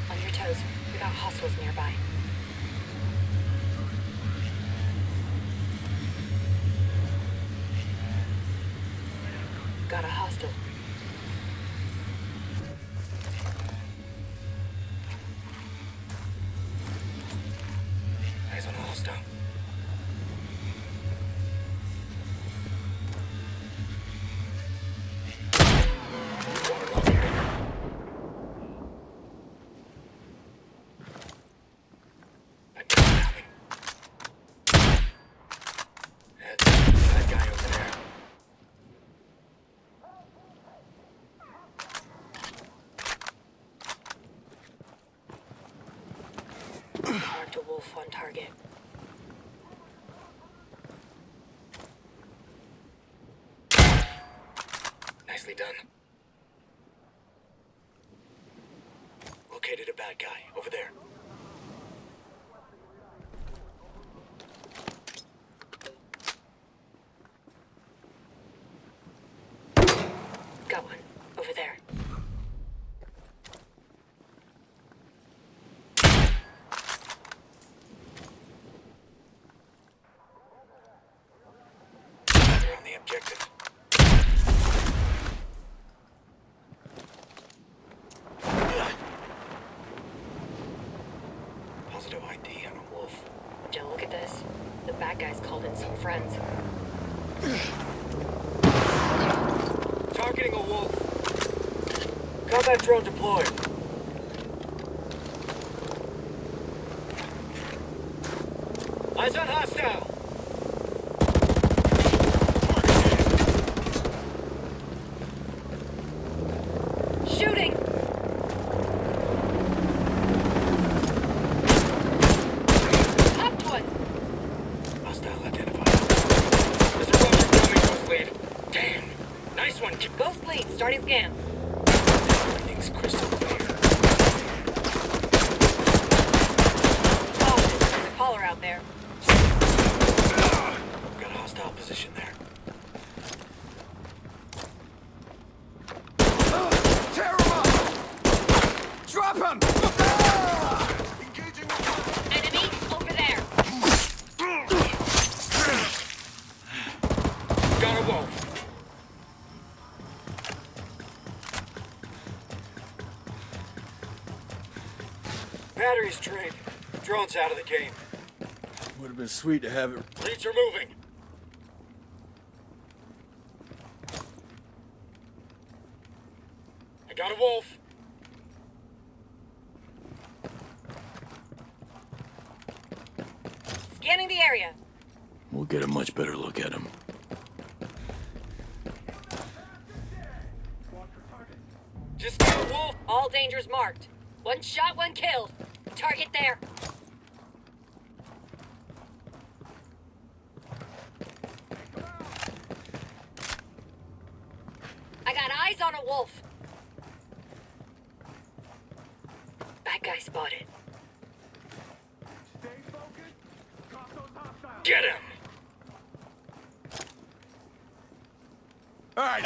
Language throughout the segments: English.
On your toes. We got hostiles nearby. Got a hostile. Eyes on a hostile. That guy over there. Marked a wolf on target. Nicely done. Located a bad guy over there. Got one. Over there. They're on the objective. Positive ID on a wolf. Jill, look at this. The bad guys called in some friends. Targeting a wolf. Combat drone deployed. Eyes on hostile. Shooting! Popped one! Hostile identified. There's a Roger coming, Ghost Lead. Damn. Nice one. Ghost lead, starting scan. Everything's crystal clear. Oh, there's a caller out there. Got a hostile position there. Tear him up! Drop him! Engaging with Enemy over there. Got a wolf. Battery's drained. Drone's out of the game. Would have been sweet to have it. Leads are moving. I got a wolf. Scanning the area. We'll get a much better look at him. Just got a wolf. All dangers marked. One shot, one killed. Target there. I got eyes on a wolf. Bad guy spotted. Get him. All right.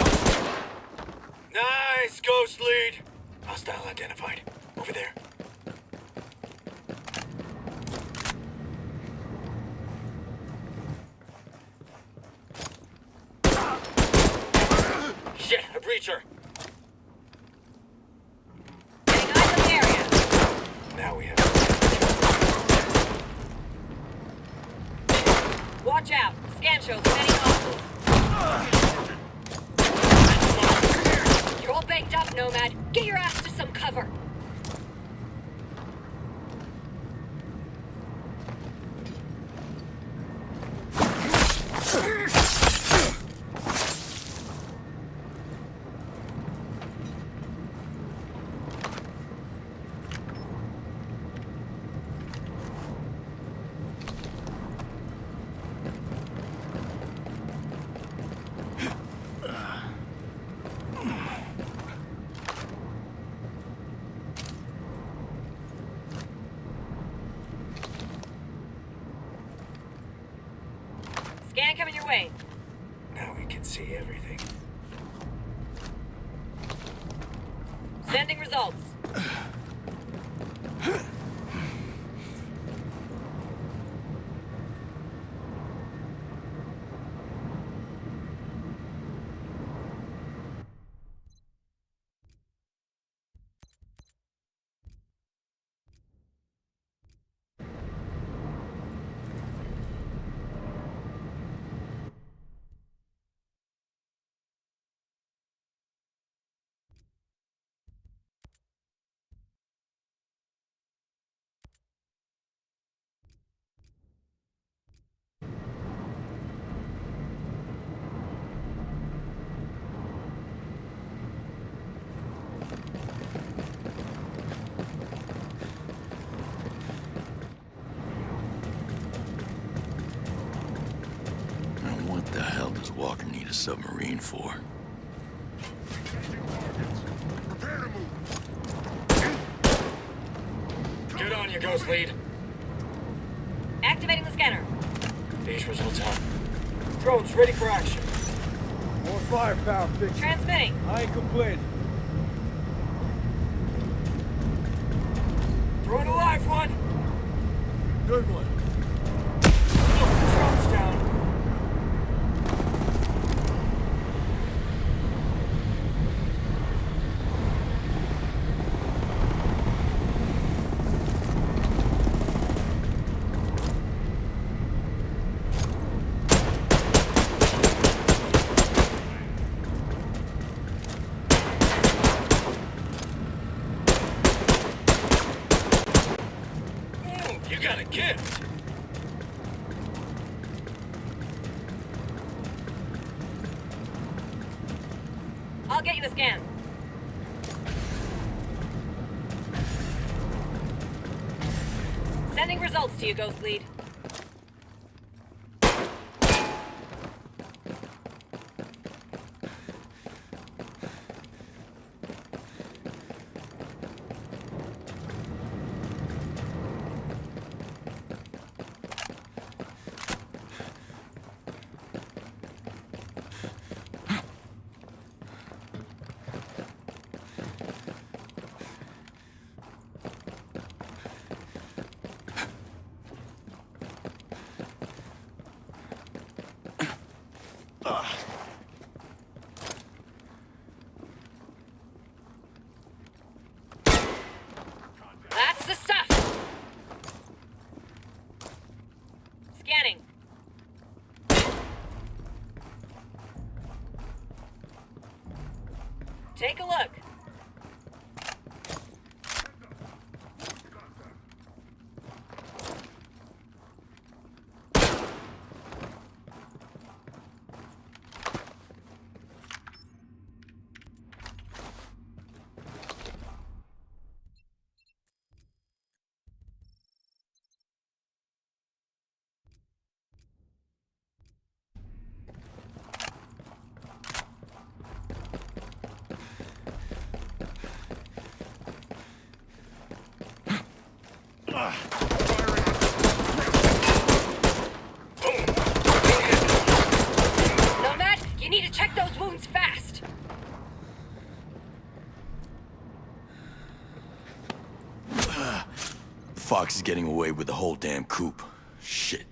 Nice, Ghost Lead. Hostile identified. Over there. Shit, a breacher. Getting eyes on the area. Now we have. Watch out. Scan shows many hostiles. You're all banged up, Nomad. Get your ass to some cover. Scan coming your way. Now we can see everything. Sending results. What the hell does Walker need a submarine for? Get on, you ghost lead. Activating the scanner. These results up. Drones ready for action. More firepower, fix it. Transmitting. I ain't complaining. Throwing a live one. Good one. Oh, drones down. You got a gift. I'll get you a scan. Sending results to you, Ghost Lead. That's the stuff! Scanning. Take a look. Nomad, you need to check those wounds fast. Fox is getting away with the whole damn coop. Shit.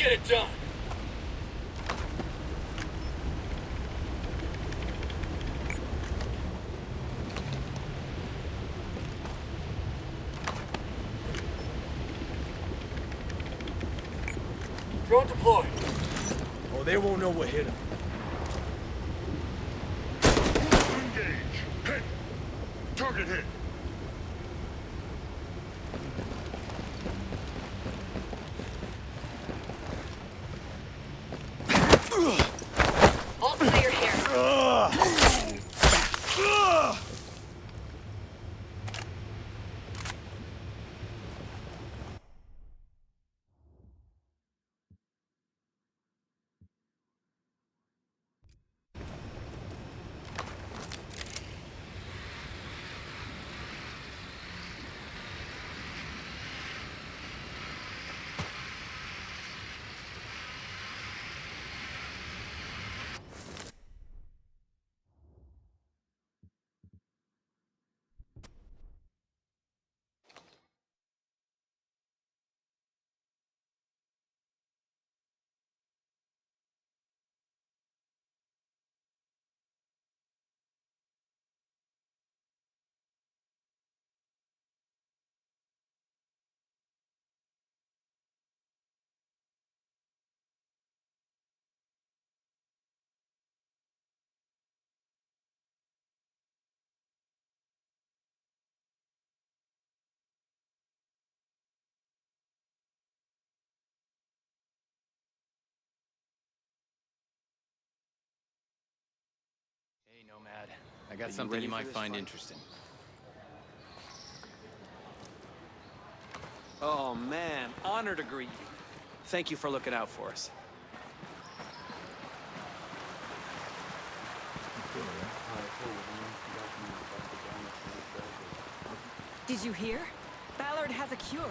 get it done. Drone deployed. Oh, they won't know what hit them. Engage. Hit. Target hit. All clear here. Hey, Nomad. I got something you might find interesting. Oh, man. Honored to greet you. Thank you for looking out for us. Did you hear? Ballard has a cure.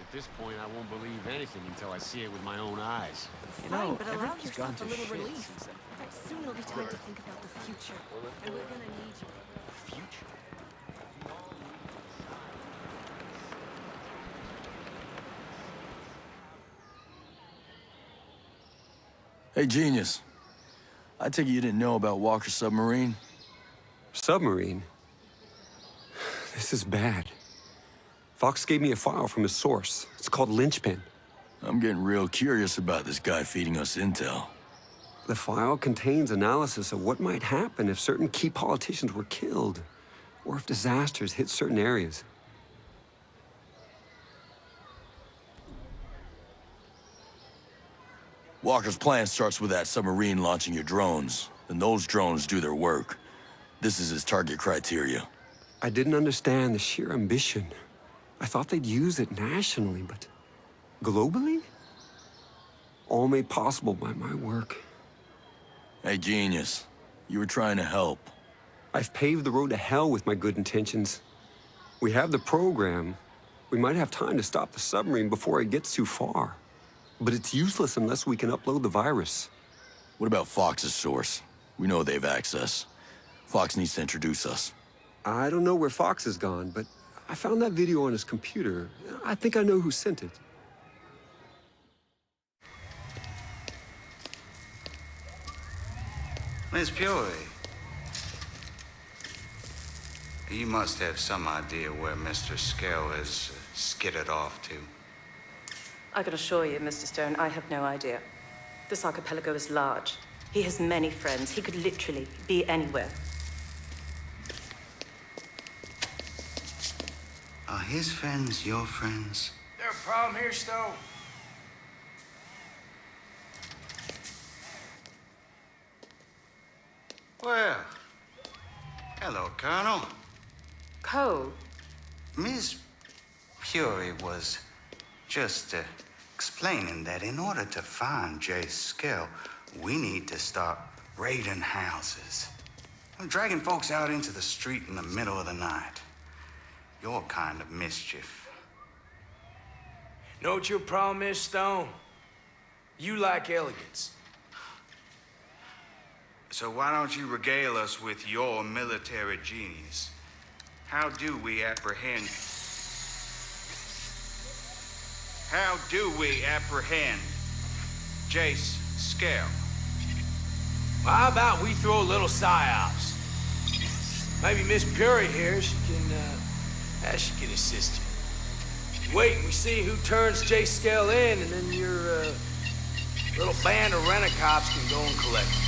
At this point, I won't believe anything until I see it with my own eyes. Fine, but allow everything's gone yourself a to little shit relief. since then. Soon it'll be time to think about the future. And we're gonna need you. Future? Hey, Genius. I take it you didn't know about Walker's submarine? Submarine? This is bad. Fox gave me a file from his source. It's called Linchpin. I'm getting real curious about this guy feeding us intel. The file contains analysis of what might happen if certain key politicians were killed, or if disasters hit certain areas. Walker's plan starts with that submarine launching your drones. Then those drones do their work. This is his target criteria. I didn't understand the sheer ambition. I thought they'd use it nationally, but globally? All made possible by my work. Hey, Genius. You were trying to help. I've paved the road to hell with my good intentions. We have the program. We might have time to stop the submarine before it gets too far. But it's useless unless we can upload the virus. What about Fox's source? We know they've access. Fox needs to introduce us. I don't know where Fox has gone, but I found that video on his computer. I think I know who sent it. Miss Puri, you must have some idea where Mr. Skell has skidded off to. I can assure you, Mr. Stone, I have no idea. This archipelago is large. He has many friends. He could literally be anywhere. Are his friends your friends? There a problem here, Stowe? Well, hello, Colonel. Cole, Miss Fury was just explaining that in order to find Jay Skell, we need to start raiding houses. And dragging folks out into the street in the middle of the night. Your kind of mischief. Know what your problem is, Stone? You like elegance. So why don't you regale us with your military genius? How do we apprehend Jace Skell? Well, how about we throw a little psyops? Maybe Miss Fury here, she can assist you. Wait and we see who turns Jay Skell in, and then your little band of rent-a-cops can go and collect him.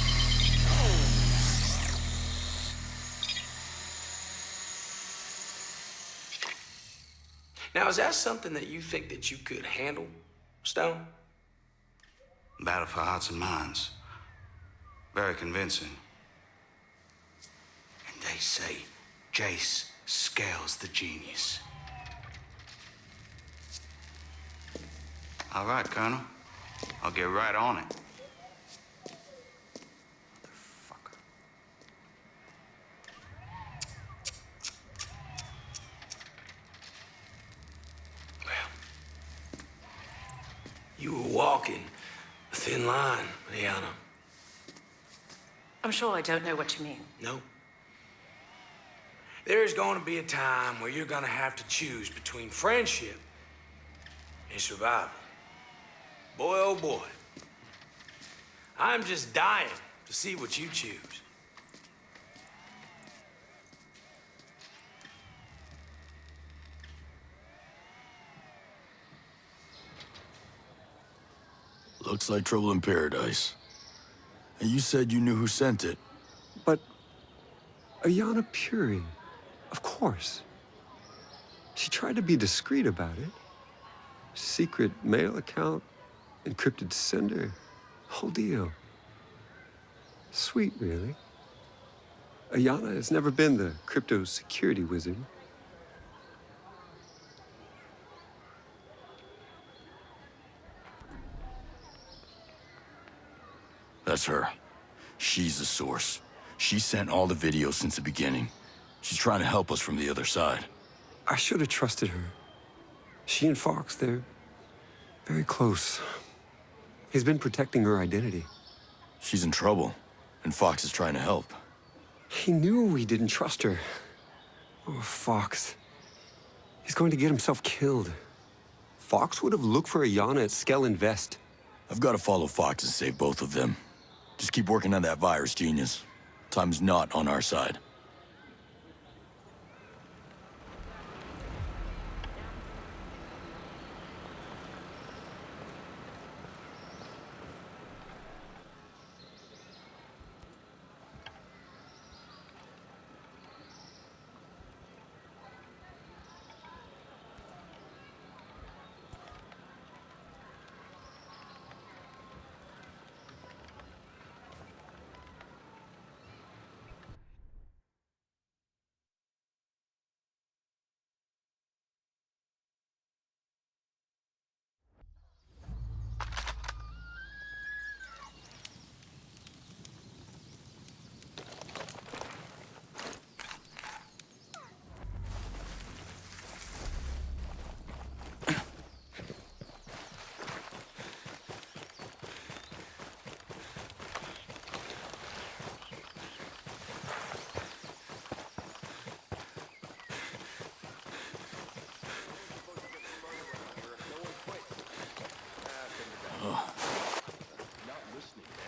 Now, is that something that you think that you could handle, Stone? Battle for hearts and minds. Very convincing. And they say Jace Skell's the genius. All right, Colonel. I'll get right on it. Motherfucker. Well, you were walking a thin line, Liana. I'm sure I don't know what you mean. No? There's going to be a time where you're going to have to choose between friendship and survival. Boy, oh boy. I'm just dying to see what you choose. Looks like trouble in paradise. And you said you knew who sent it. But Ayana Puri, of course. She tried to be discreet about it. Secret mail account, encrypted sender, whole deal. Sweet, really. Ayana has never been the crypto security wizard. That's her. She's the source. She sent all the videos since the beginning. She's trying to help us from the other side. I should have trusted her. She and Fox, they're very close. He's been protecting her identity. She's in trouble, and Fox is trying to help. He knew we didn't trust her. Oh, Fox. He's going to get himself killed. Fox would have looked for Ayana at Skell Invest. I've got to follow Fox and save both of them. Just keep working on that virus, genius. Time's not on our side.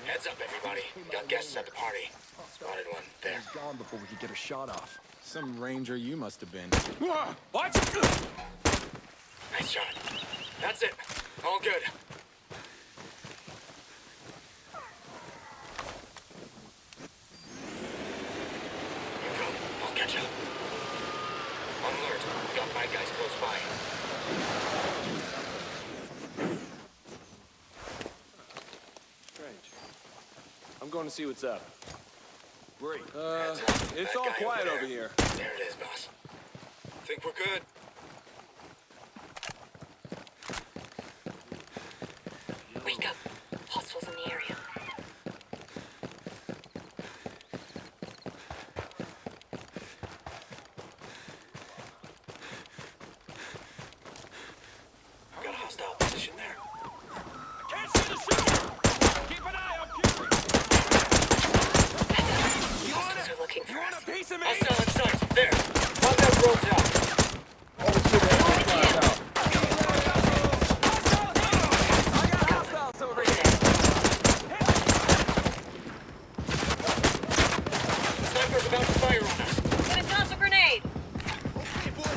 Heads up, everybody. Got guests at the party. Spotted one there. He's gone before we could get a shot off. Some ranger you must have been. Watch! Nice shot. That's it. All good. You go. I'll catch up. On alert. Got bad guys close by. I'm going to see what's up. Great. It's all quiet over here. There it is, boss. Think we're good?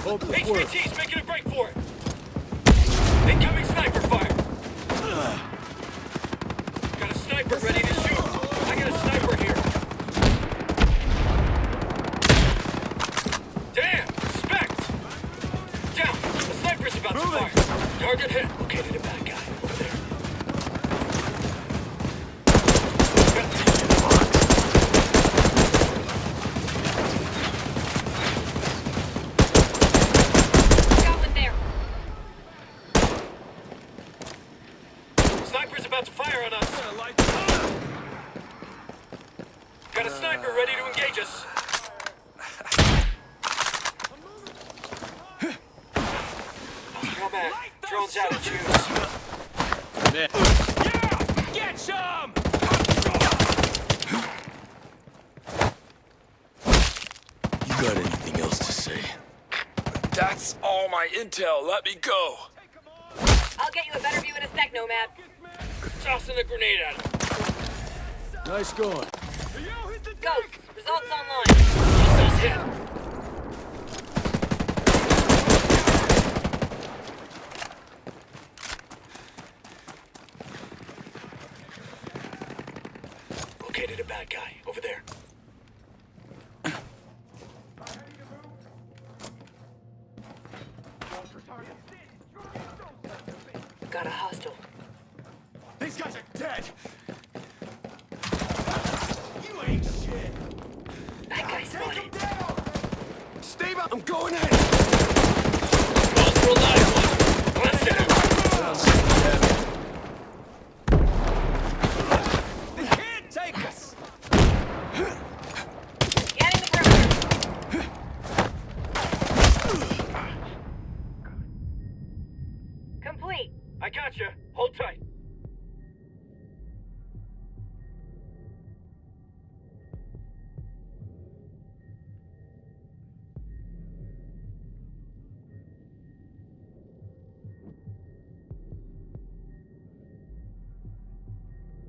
Hope this works. HVT's making a break for it. Incoming sniper fire. Got a sniper ready to shoot. I got a sniper here. Damn! Respect! Down! The sniper's about to fire. Target hit. Located a bad guy. Over there. Got one there. Sniper's about to fire on us. Got a sniper ready to engage us. Come back. Drone's out of juice. Get some! You got anything else to say? That's all my intel. Let me go. I'll get you a better view in a sec, Nomad. Tossing a grenade at him. Nice going. Ghost, results online. Hostiles hit. Located a bad guy. Over there. Got a hostile. These guys are dead. You ain't shit. That guy's spotted. Stay back. I'm going in. Multiple live one. Blast it. They can't take us. Getting the perimeter. Complete. I got you. Hold tight.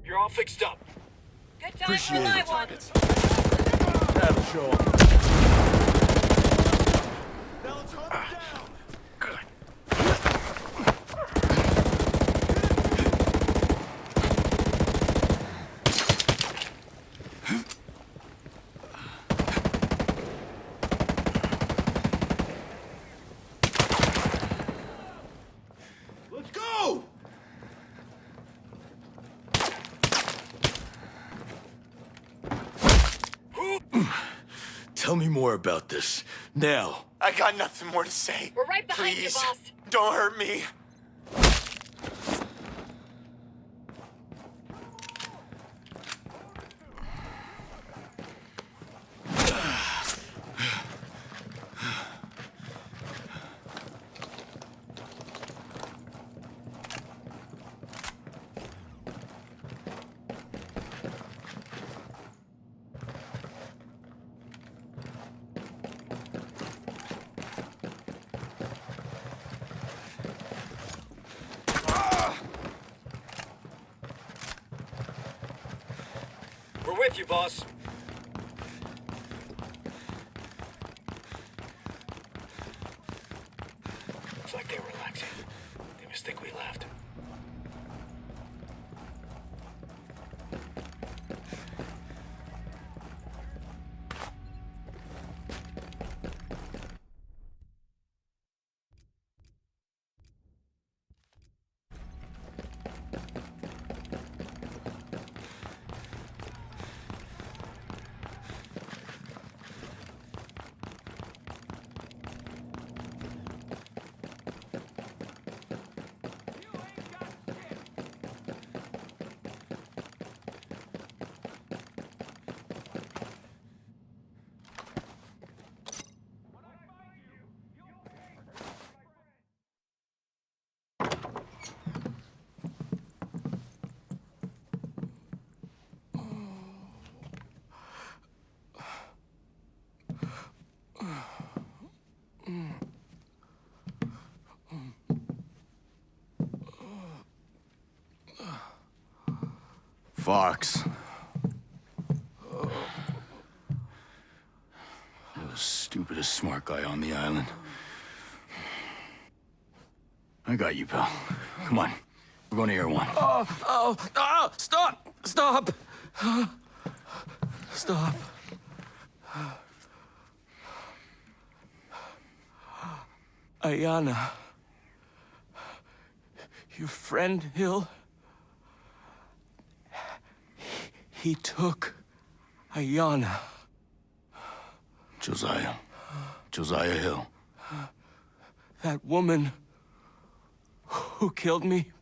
You're all fixed up. Good time for a live one. That'll show 'em. Let's go! Tell me more about this. Now. I got nothing more to say. We're right behind you, Please, boss. don't hurt me. We're with you, boss. Looks like they were relaxing. They must think we left. Fox. The stupidest smart guy on the island. I got you, pal. Come on. We're going to Air One. Stop! Stop! Stop. Ayana. Your friend, Hill. He took Ayana. Josiah. Josiah Hill. That woman who killed me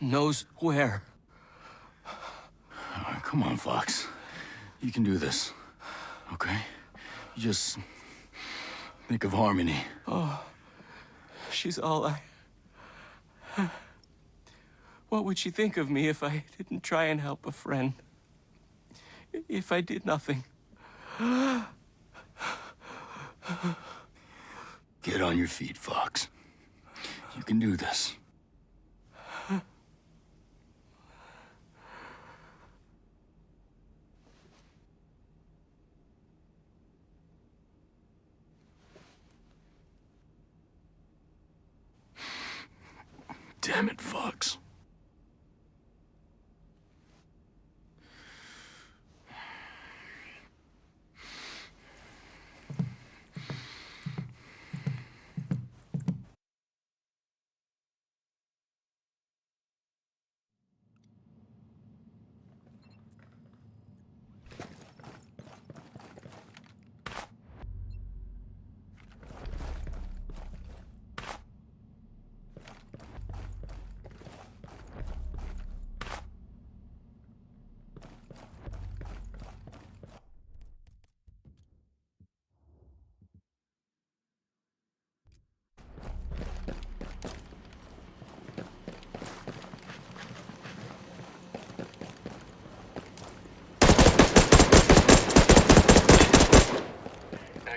knows where. Come on, Fox. You can do this. Okay? You just think of Harmony. Oh, she's all I... What would she think of me if I didn't try and help a friend? If I did nothing? Get on your feet, Fox. You can do this. Damn it, Fox.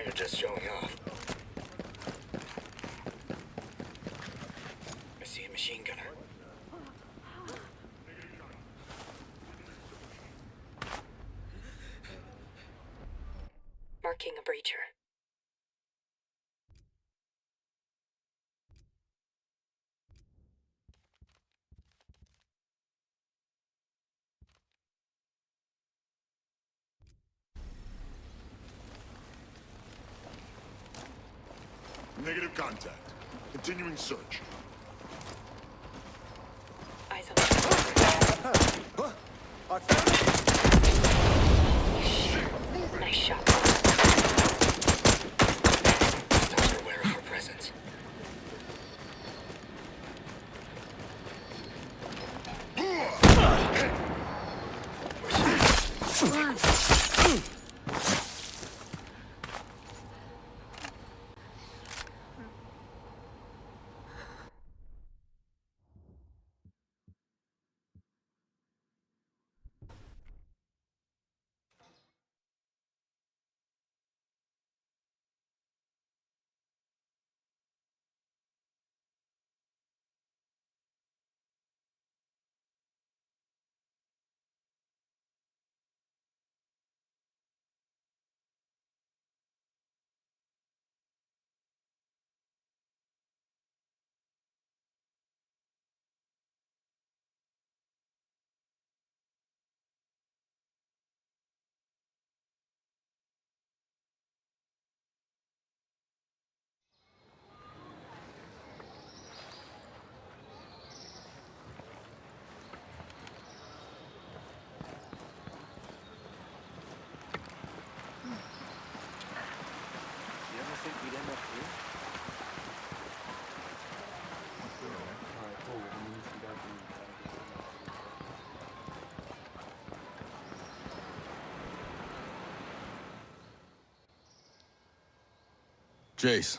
You're just showing off. I see a machine gunner. Marking a breacher. Negative contact. Continuing search. Eyes on the Nice shot. Those are aware of her presence. Jace.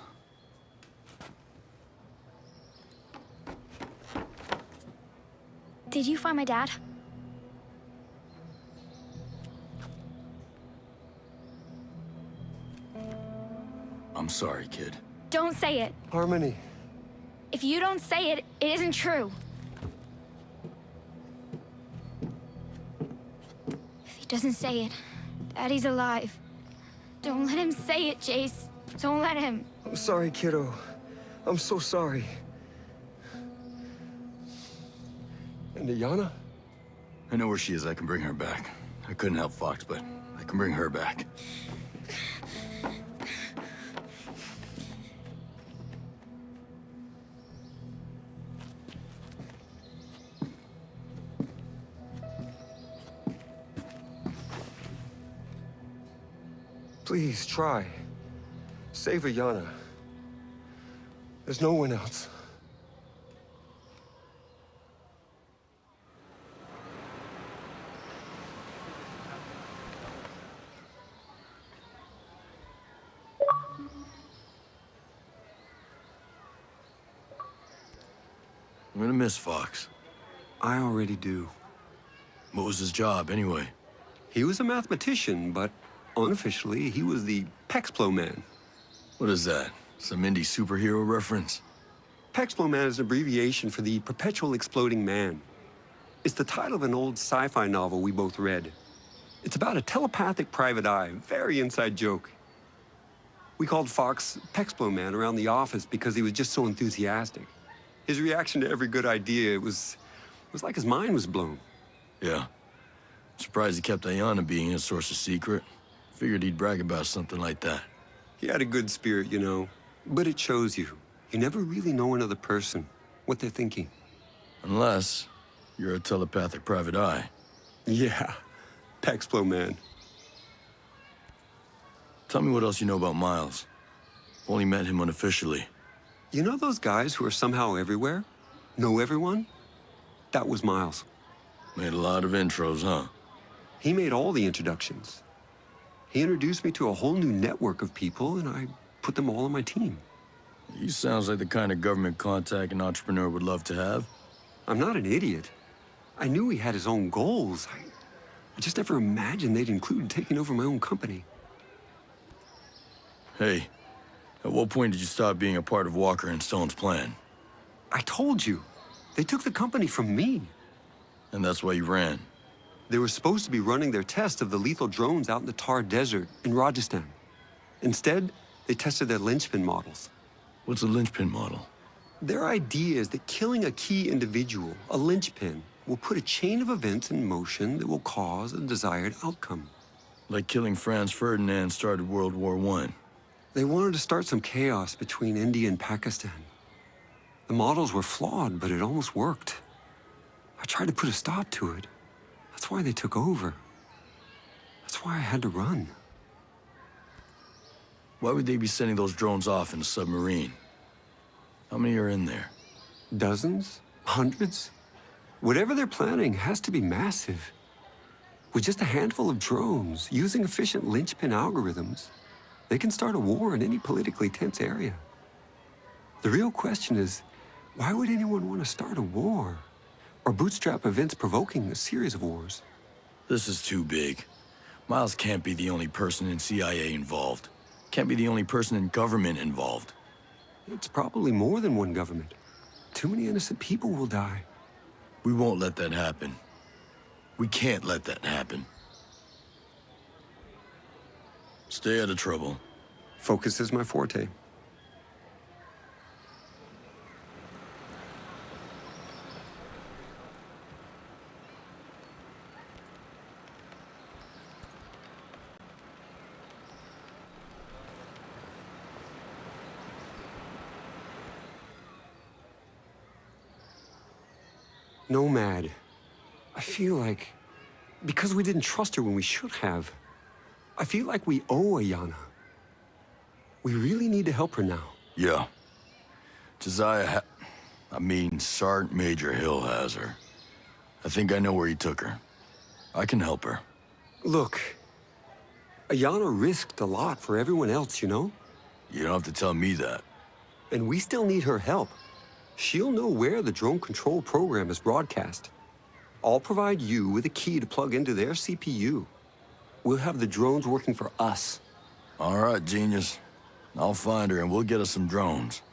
Did you find my dad? I'm sorry, kid. Don't say it. Harmony. If you don't say it, it isn't true. If he doesn't say it, Daddy's alive. Don't let him say it, Jace. Don't let him. I'm sorry, kiddo. I'm so sorry. And Ayana? I know where she is. I can bring her back. I couldn't help Fox, but I can bring her back. Please, try. Save Ayana. There's no one else. I'm gonna miss Fox. I already do. What was his job, anyway? He was a mathematician, but unofficially, he was the Pexplo Man. What is that? Some indie superhero reference? Pexplo Man is an abbreviation for the Perpetual Exploding Man. It's the title of an old sci-fi novel we both read. It's about a telepathic private eye, very inside joke. We called Fox Pexplo Man around the office because he was just so enthusiastic. His reaction to every good idea, it was like his mind was blown. Yeah. Surprised he kept Ayana being his source of secret. Figured he'd brag about something like that. He had a good spirit, you know, but it shows you. You never really know another person, what they're thinking. Unless you're a telepathic private eye. Yeah, Pexplo Man. Tell me what else you know about Miles. Only met him unofficially. You know those guys who are somehow everywhere? Know everyone? That was Miles. Made a lot of intros, huh? He made all the introductions. He introduced me to a whole new network of people, and I put them all on my team. He sounds like the kind of government contact an entrepreneur would love to have. I'm not an idiot. I knew he had his own goals. I just never imagined they'd include taking over my own company. Hey, at what point did you stop being a part of Walker and Stone's plan? I told you. They took the company from me. And that's why you ran? They were supposed to be running their test of the lethal drones out in the Thar Desert in Rajasthan. Instead, they tested their linchpin models. What's a linchpin model? Their idea is that killing a key individual, a linchpin, will put a chain of events in motion that will cause a desired outcome. Like killing Franz Ferdinand started World War I. They wanted to start some chaos between India and Pakistan. The models were flawed, but it almost worked. I tried to put a stop to it. That's why they took over. That's why I had to run. Why would they be sending those drones off in a submarine? How many are in there? Dozens? Hundreds? Whatever they're planning has to be massive. With just a handful of drones, using efficient linchpin algorithms, they can start a war in any politically tense area. The real question is, why would anyone want to start a war? Or bootstrap events provoking a series of wars? This is too big. Miles can't be the only person in CIA involved. Can't be the only person in government involved. It's probably more than one government. Too many innocent people will die. We won't let that happen. We can't let that happen. Stay out of trouble. Focus is my forte. Nomad. I feel like, because we didn't trust her when we should have, I feel like we owe Ayana. We really need to help her now. Yeah. Sergeant Major Hill has her. I think I know where he took her. I can help her. Look, Ayana risked a lot for everyone else, you know? You don't have to tell me that. And we still need her help. She'll know where the drone control program is broadcast. I'll provide you with a key to plug into their CPU. We'll have the drones working for us. All right, genius. I'll find her and we'll get us some drones.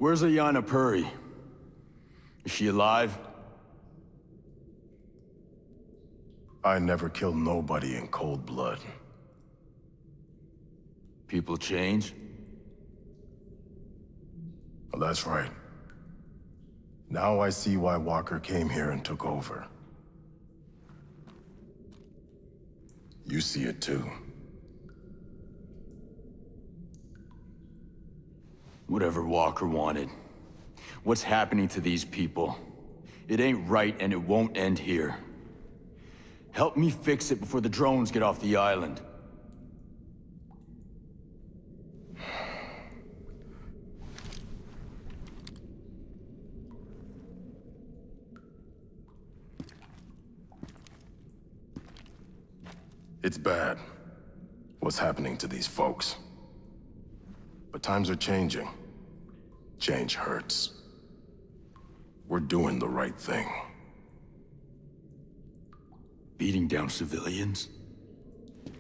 Where's Ayanna Puri? Is she alive? I never killed nobody in cold blood. People change? Well, that's right. Now I see why Walker came here and took over. You see it too. Whatever Walker wanted. What's happening to these people? It ain't right and it won't end here. Help me fix it before the drones get off the island. It's bad, what's happening to these folks. But times are changing. Change hurts. We're doing the right thing. Beating down civilians?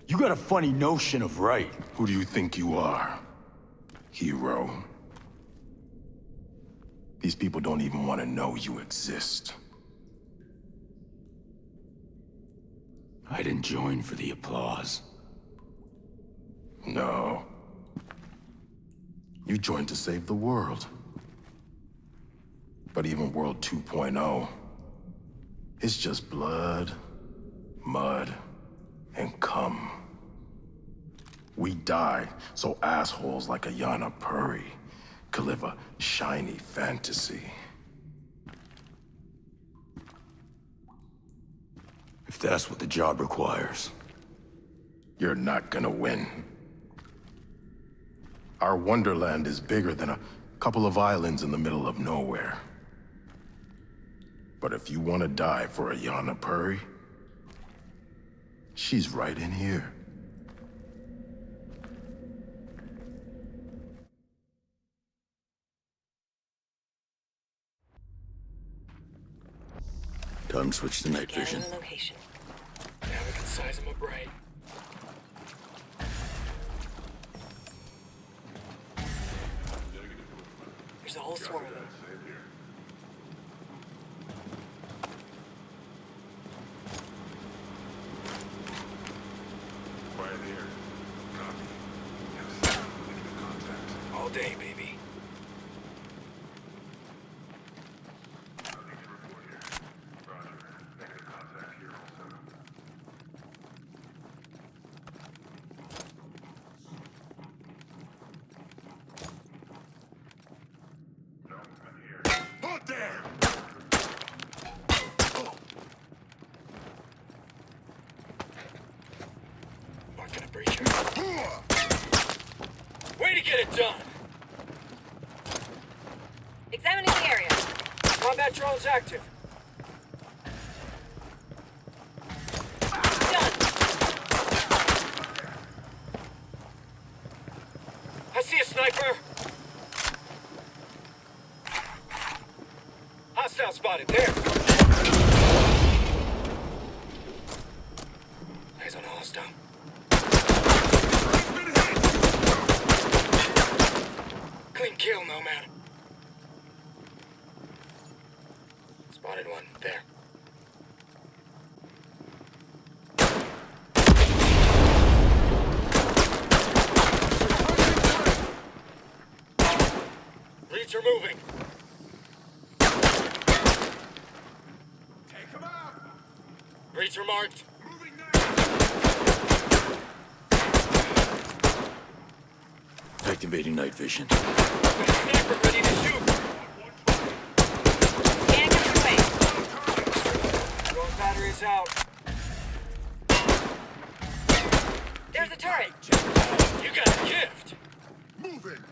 You got a funny notion of right. Who do you think you are, hero? These people don't even want to know you exist. I didn't join for the applause. No. You joined to save the world. But even World 2.0, it's just blood, mud, and cum. We died so assholes like Ayanna Puri could live a shiny fantasy. If that's what the job requires. You're not gonna win. Our wonderland is bigger than a couple of islands in the middle of nowhere. But if you want to die for Ayanna Puri, she's right in here. Time to switch to night vision. Scanning the location. Now we can size them up right. There's a whole swarm of them. Right here. Copy. Yes. Negative contact. All day, baby. Way to get it done! Examining the area. Combat drone's active. Done. I see a sniper. Hostile spotted there. Eyes on a hostile. Clean kill, Nomad. Spotted one, there. Leads are moving. Take him out! Leads are marked. Moving now! Activating night vision. Sniper ready to shoot. Scanning underway. Drone battery's out. There's a turret. You got a gift. Moving!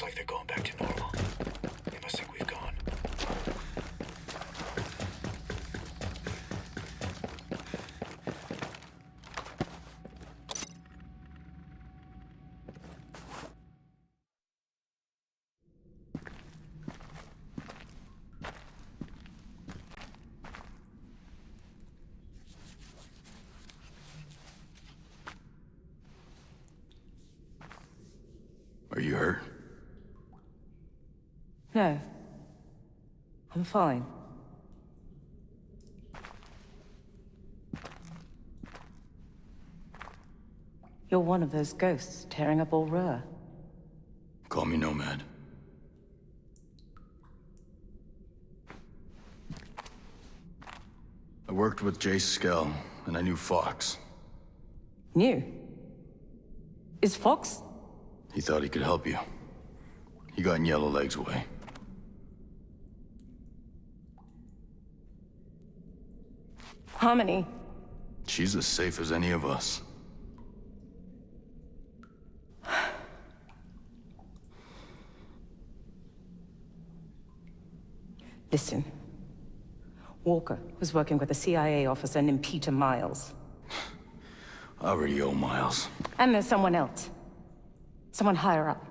like they're going back to normal. They must think we've gone. Are you hurt? No. I'm fine. You're one of those ghosts tearing up Aurora. Call me Nomad. I worked with Jay Skell, and I knew Fox. New? Is Fox? He thought he could help you. He got in Yellowleg's way. Harmony. She's as safe as any of us. Listen. Walker was working with a CIA officer named Peter Miles. I already owe Miles. And there's someone else. Someone higher up.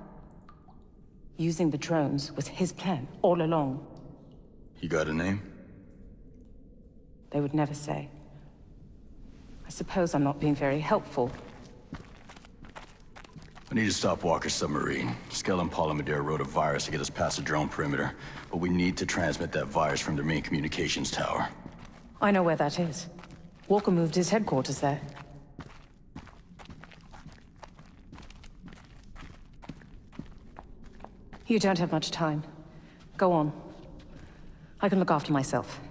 Using the drones was his plan all along. You got a name? They would never say. I suppose I'm not being very helpful. I need to stop Walker's submarine. Skell and Polymadere wrote a virus to get us past the drone perimeter, but we need to transmit that virus from their main communications tower. I know where that is. Walker moved his headquarters there. You don't have much time. Go on. I can look after myself.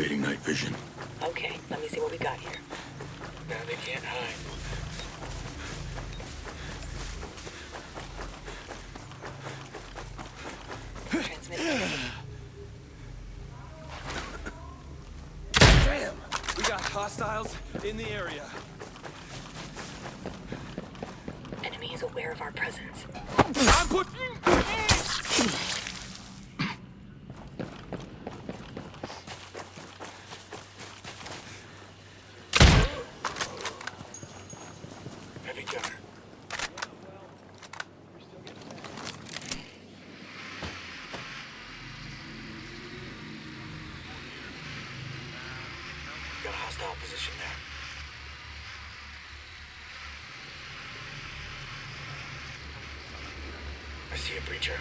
Activating night vision. Okay, let me see what we got here. Now they can't hide. Damn! We got hostiles in the area. Enemy is aware of our presence. I'm put... Heavy gunner. Got a hostile position there. I see a breacher.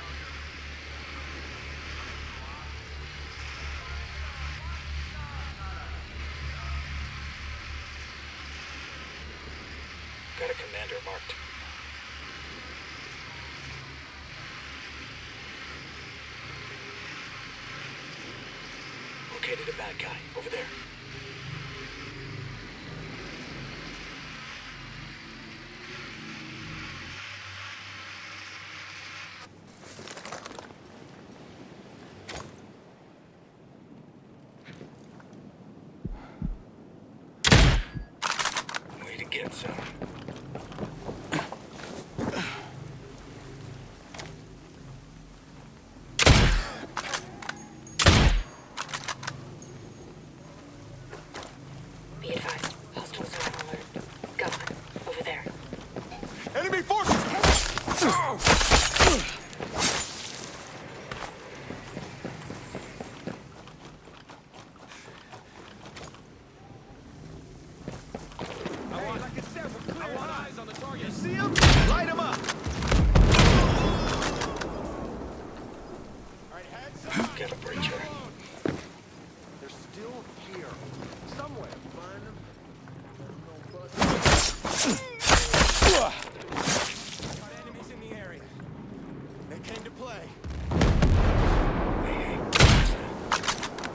Got a commander marked. Located a bad guy over there. Way to get some. Be advised, hostiles are on alert. Gone. Over there. Enemy forces! I want eyes on the target. You see him? Light him up! Alright, heads up! Get a breacher. They're still here. Somewhere. Find them. Got enemies in the area. They came to play. Hey,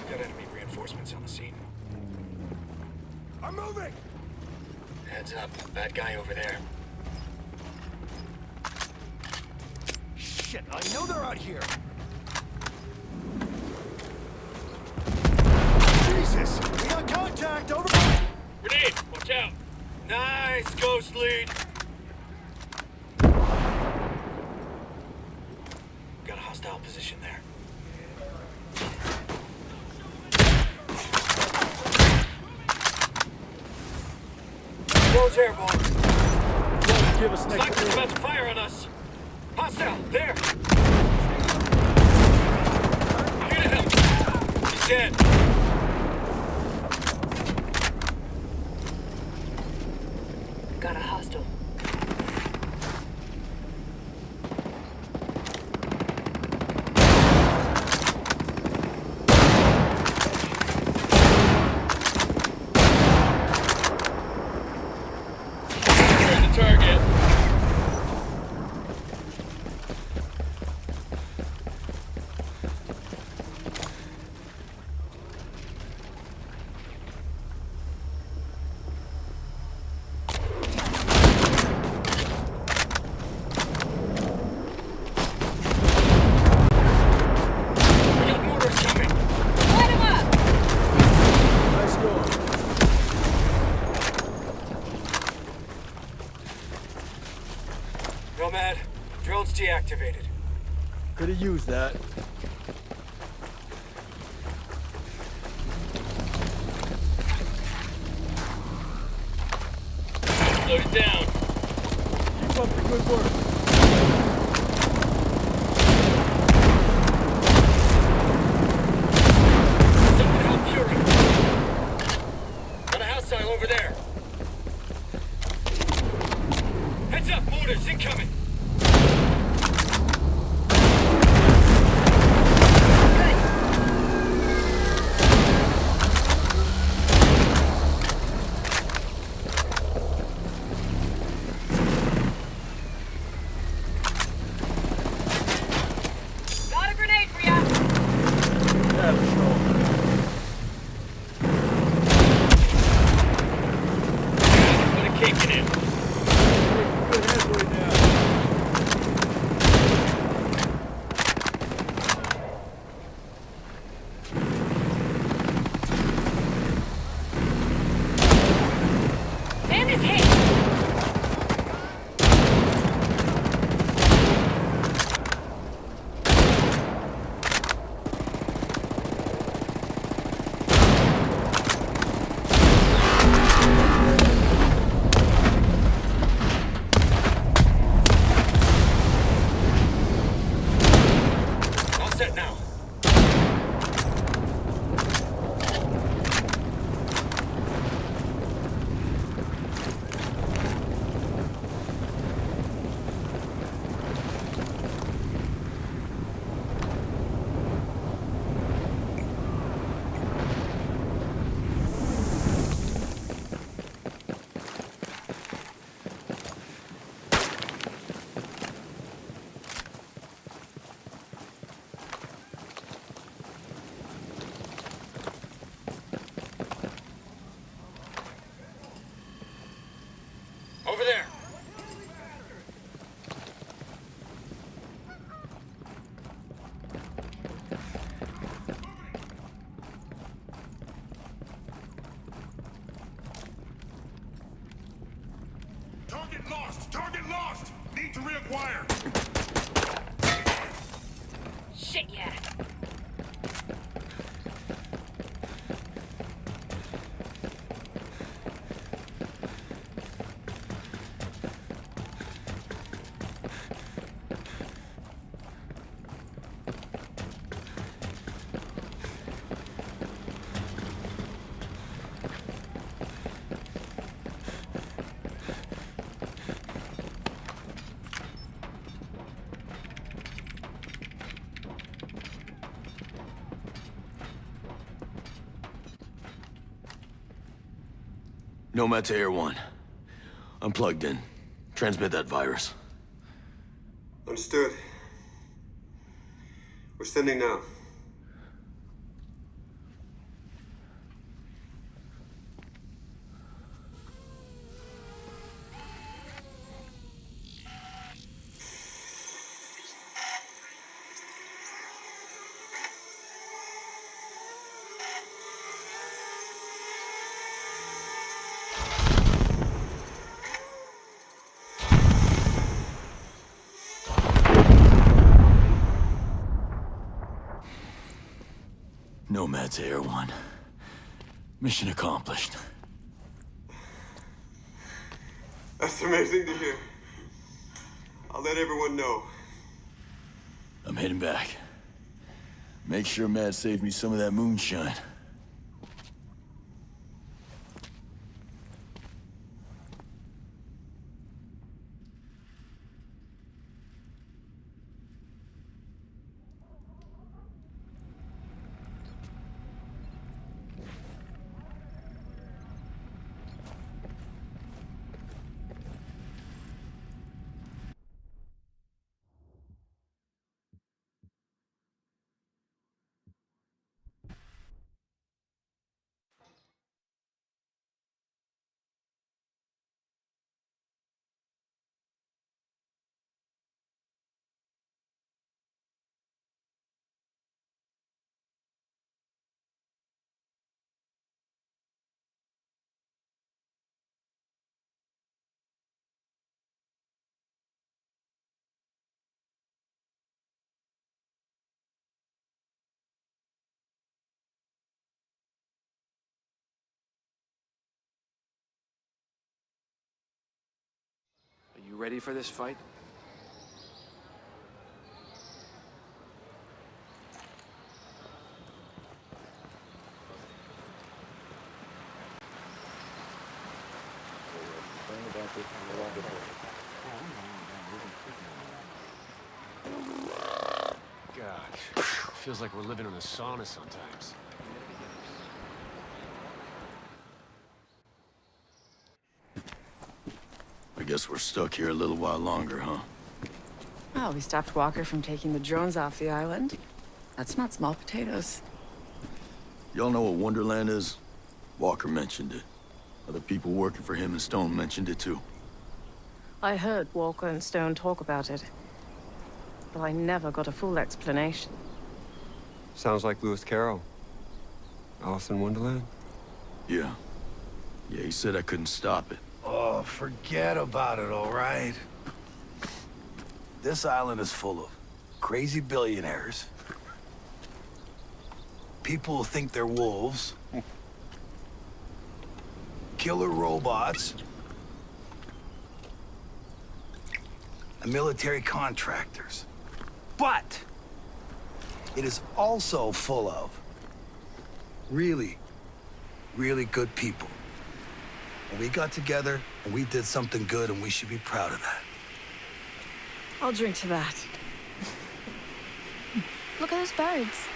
got enemy reinforcements on the scene. I'm moving! Heads up, bad guy over there. Shit, I know they're out here. Jesus! We got contact! Over! Grenade! Watch out! Nice, ghost lead! Got a hostile position there. Drone's airborne. Give us Sniper's about to fire on us. Hostile, there! Hit him! He's dead. Got a hostile. Turn the target. We got mortars coming. Light him up! Nice going. Nomad, drone's deactivated. Could have used that. Load it down. Keep up the good work. Someone help Fury. Got a hostile over there. Heads up, mortars incoming. Got a grenade for ya! Yeah, for sure. lost! Need to reacquire! Shit, yeah. Nomad to Air 1. I'm plugged in. Transmit that virus. Understood. We're sending now. Nomad to Air 1. Mission accomplished. That's amazing to hear. I'll let everyone know. I'm heading back. Make sure Matt saved me some of that moonshine. Are you ready for this fight? Gosh, feels like we're living in a sauna sometimes. I guess we're stuck here a little while longer, huh? Well, we stopped Walker from taking the drones off the island. That's not small potatoes. Y'all know what Wonderland is? Walker mentioned it. Other people working for him and Stone mentioned it too. I heard Walker and Stone talk about it, but I never got a full explanation. Sounds like Lewis Carroll. Alice in Wonderland? Yeah. Yeah, he said I couldn't stop it. Oh, forget about it, all right? This island is full of crazy billionaires. People who think they're wolves. Killer robots. And military contractors. But it is also full of really, really good people. And we got together and we did something good, and we should be proud of that. I'll drink to that. Look at those birds.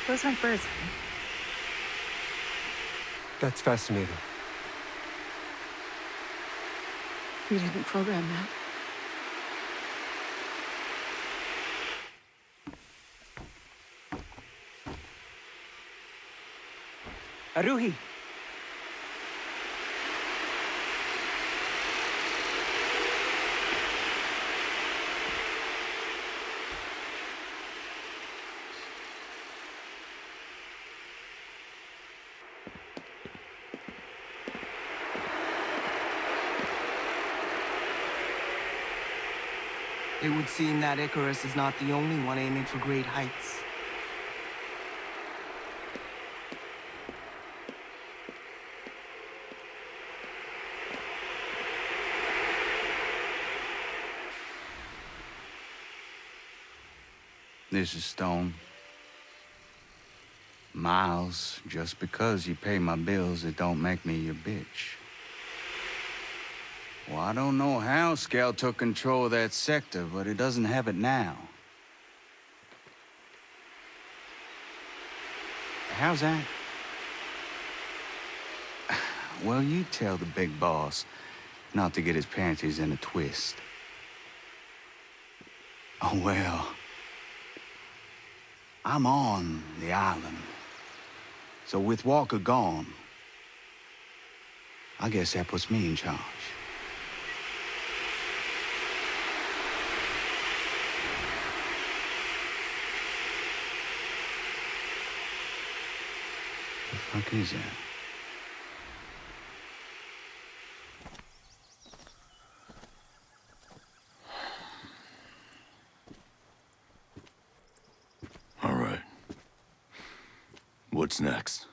Those aren't birds. That's fascinating. You didn't program that. Aruhi. It would seem that Icarus is not the only one aiming for great heights. This is Stone. Miles, just because you pay my bills, it don't make me your bitch. Well, I don't know how Scout took control of that sector, but it doesn't have it now. How's that? Well, you tell the big boss not to get his panties in a twist. Oh, well. I'm on the island. So with Walker gone, I guess that puts me in charge. The fuck is that? All right. What's next?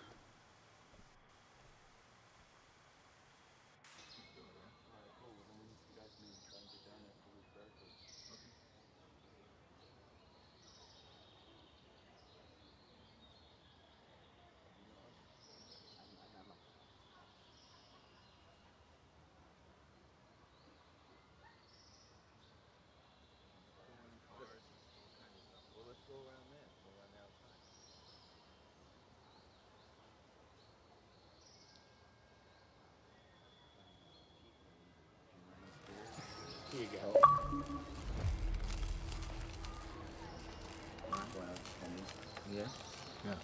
Here you go. Yeah? Yeah.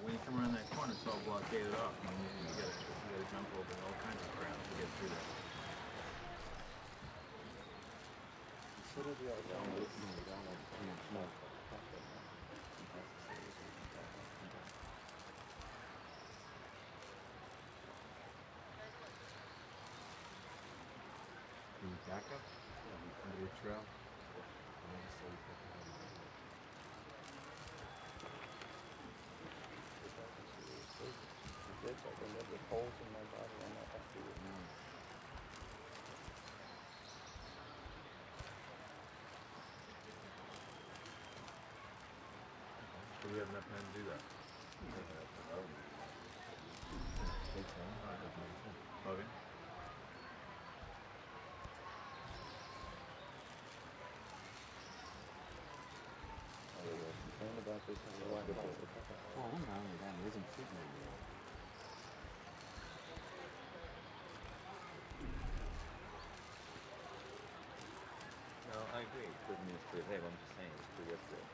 When you come around that corner, it's all blockaded off. I mean, you gotta jump over all kinds of crap to get through that. Back up? Under the trail? Do we have enough men to do that? Okay. Well, I'm not only that, it isn't fitting anymore. No, I agree. It doesn't mean it's clear today, but I'm just saying it's clear yesterday.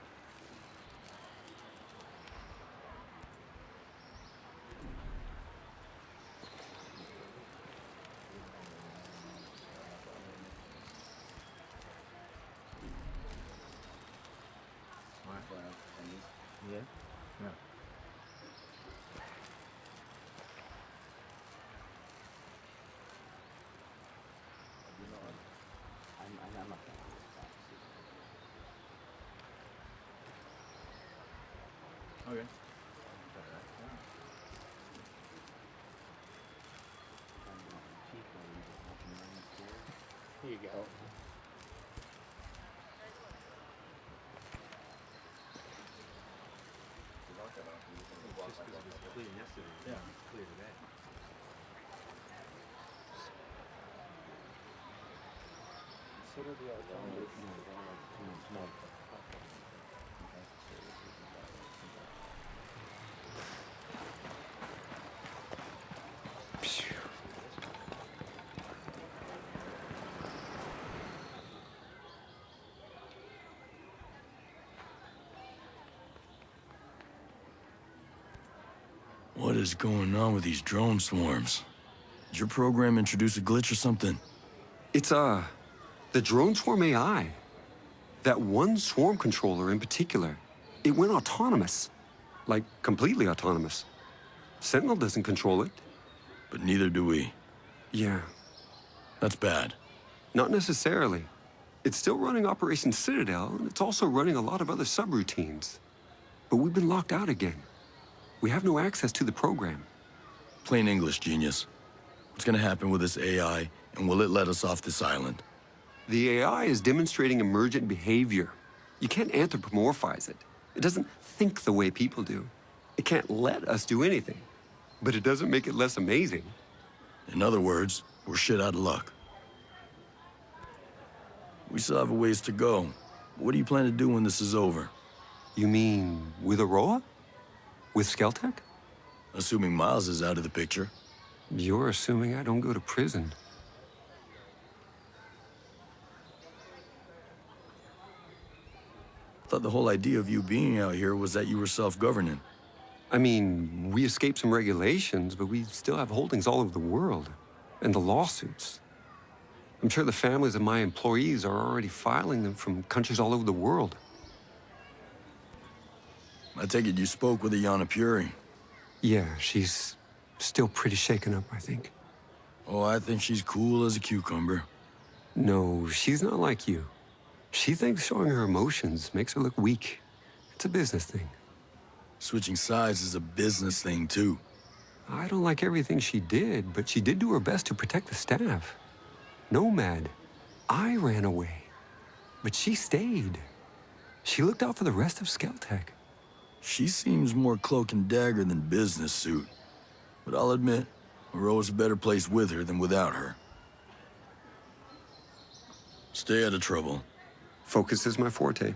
Yeah? Yeah. I'm not Okay. Here you go. Just because it was clear yesterday, Yeah. it's clear today. Consider the alternative. No, don't like too much smoke. What is going on with these drone swarms? Did your program introduce a glitch or something? It's, the drone swarm AI. That one swarm controller in particular, it went autonomous. Like, completely autonomous. Sentinel doesn't control it. But neither do we. Yeah. That's bad. Not necessarily. It's still running Operation Citadel, and it's also running a lot of other subroutines. But we've been locked out again. We have no access to the program. Plain English, genius. What's gonna happen with this AI, and will it let us off this island? The AI is demonstrating emergent behavior. You can't anthropomorphize it. It doesn't think the way people do. It can't let us do anything. But it doesn't make it less amazing. In other words, we're shit out of luck. We still have a ways to go. What do you plan to do when this is over? You mean with Aroa? With Skeltec? Assuming Miles is out of the picture. You're assuming I don't go to prison. I thought the whole idea of you being out here was that you were self-governing. I mean, we escaped some regulations, but we still have holdings all over the world. And the lawsuits. I'm sure the families of my employees are already filing them from countries all over the world. I take it you spoke with Ayanna Puri. Yeah, she's still pretty shaken up, I think. Oh, I think she's cool as a cucumber. No, she's not like you. She thinks showing her emotions makes her look weak. It's a business thing. Switching sides is a business thing, too. I don't like everything she did, but she did do her best to protect the staff. Nomad. I ran away. But she stayed. She looked out for the rest of Skeltec. She seems more cloak and dagger than business suit. But I'll admit, Aroa's a better place with her than without her. Stay out of trouble. Focus is my forte.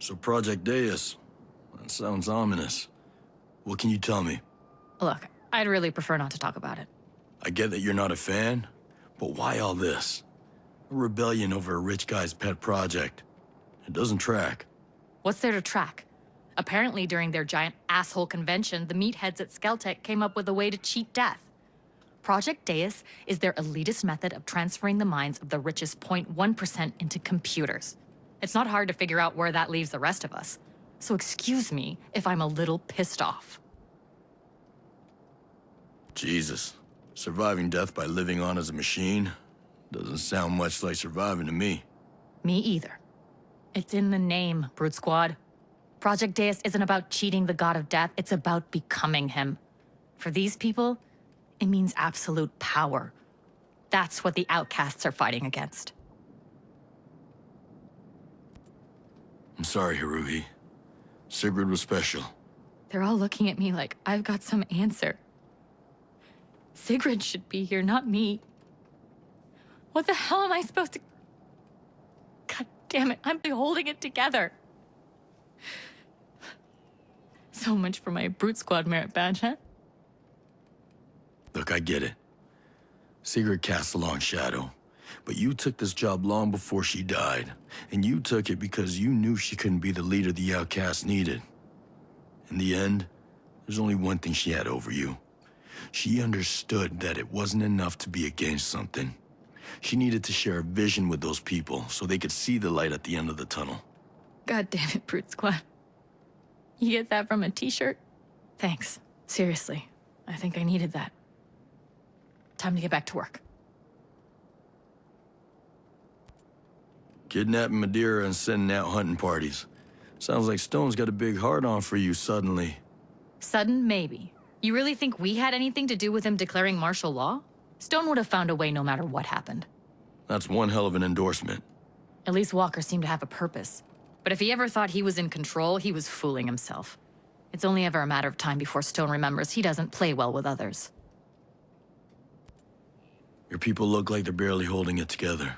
So Project Deus, that sounds ominous. What can you tell me? Look, I'd really prefer not to talk about it. I get that you're not a fan, but why all this? A rebellion over a rich guy's pet project. It doesn't track. What's there to track? Apparently, during their giant asshole convention, the meatheads at Skeltec came up with a way to cheat death. Project Deus is their elitist method of transferring the minds of the richest 0.1% into computers. It's not hard to figure out where that leaves the rest of us. So excuse me if I'm a little pissed off. Jesus. Surviving death by living on as a machine doesn't sound much like surviving to me. Me either. It's in the name, Brute Squad. Project Deus isn't about cheating the god of death, it's about becoming him. For these people, it means absolute power. That's what the outcasts are fighting against. I'm sorry, Haruhi. Sigrid was special. They're all looking at me like I've got some answer. Sigrid should be here, not me. What the hell am I supposed to... God damn it, I'm holding it together. So much for my Brute Squad merit badge, huh? Look, I get it. Sigrid cast a long shadow. But you took this job long before she died. And you took it because you knew she couldn't be the leader the outcast needed. In the end, there's only one thing she had over you. She understood that it wasn't enough to be against something. She needed to share a vision with those people so they could see the light at the end of the tunnel. God damn it, Brute Squad. You get that from a t-shirt? Thanks. Seriously, I think I needed that. Time to get back to work. Kidnapping Madeira and sending out hunting parties. Sounds like Stone's got a big heart-on for you suddenly. Sudden, maybe. You really think we had anything to do with him declaring martial law? Stone would have found a way no matter what happened. That's one hell of an endorsement. At least Walker seemed to have a purpose. But if he ever thought he was in control, he was fooling himself. It's only ever a matter of time before Stone remembers he doesn't play well with others. Your people look like they're barely holding it together.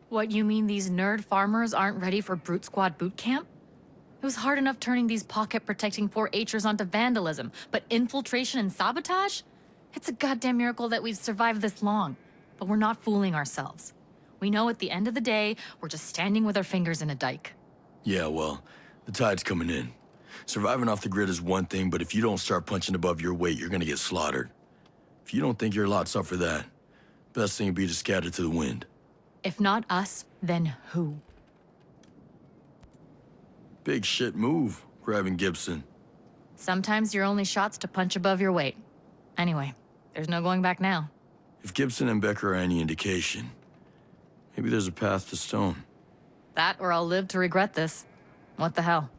What, you mean these nerd farmers aren't ready for Brute Squad boot camp? It was hard enough turning these pocket-protecting 4-H'ers onto vandalism, but infiltration and sabotage? It's a goddamn miracle that we've survived this long. But we're not fooling ourselves. We know at the end of the day, we're just standing with our fingers in a dike. Yeah, well, the tide's coming in. Surviving off the grid is one thing, but if you don't start punching above your weight, you're gonna get slaughtered. If you don't think your lot's up for that, best thing would be to scatter to the wind. If not us, then who? Big shit move, grabbing Gibson. Sometimes your only shot's to punch above your weight. Anyway, there's no going back now. If Gibson and Becker are any indication, maybe there's a path to Stone. That or I'll live to regret this. What the hell?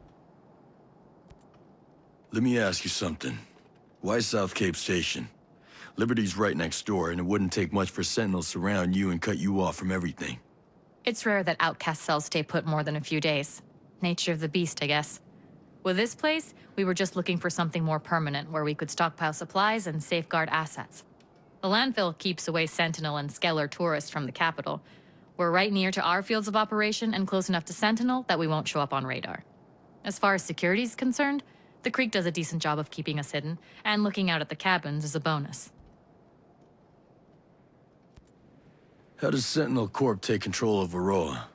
Let me ask you something. Why South Cape Station? Liberty's right next door, and it wouldn't take much for Sentinels to surround you and cut you off from everything. It's rare that outcast cells stay put more than a few days. Nature of the beast, I guess. With this place, we were just looking for something more permanent where we could stockpile supplies and safeguard assets. The landfill keeps away Sentinel and Skeller tourists from the capital. We're right near to our fields of operation and close enough to Sentinel that we won't show up on radar. As far as security's concerned, the Creek does a decent job of keeping us hidden, and looking out at the cabins is a bonus. How does Sentinel Corp take control of Aroa?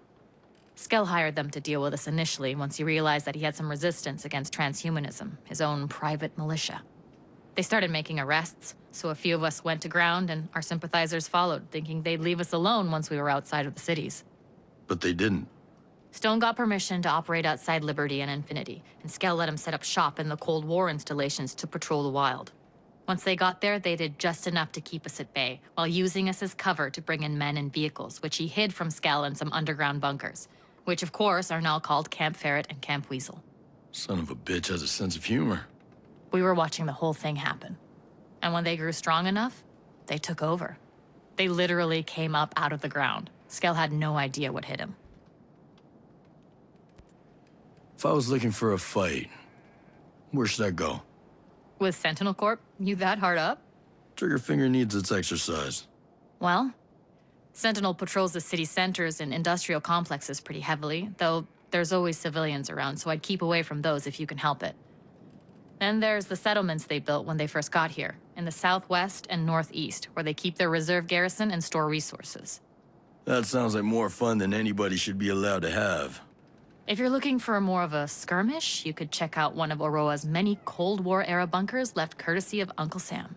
Skell hired them to deal with us initially once he realized that he had some resistance against transhumanism, his own private militia. They started making arrests, so a few of us went to ground and our sympathizers followed, thinking they'd leave us alone once we were outside of the cities. But they didn't. Stone got permission to operate outside Liberty and Infinity, and Skell let him set up shop in the Cold War installations to patrol the wild. Once they got there, they did just enough to keep us at bay, while using us as cover to bring in men and vehicles, which he hid from Skell in some underground bunkers, which of course are now called Camp Ferret and Camp Weasel. Son of a bitch has a sense of humor. We were watching the whole thing happen. And when they grew strong enough, they took over. They literally came up out of the ground. Skell had no idea what hit him. If I was looking for a fight, where should I go? With Sentinel Corp, you that hard up? Trigger finger needs its exercise. Well, Sentinel patrols the city centers and industrial complexes pretty heavily, though there's always civilians around, so I'd keep away from those if you can help it. Then there's the settlements they built when they first got here, in the southwest and northeast, where they keep their reserve garrison and store resources. That sounds like more fun than anybody should be allowed to have. If you're looking for more of a skirmish, you could check out one of Oroa's many Cold War-era bunkers left courtesy of Uncle Sam.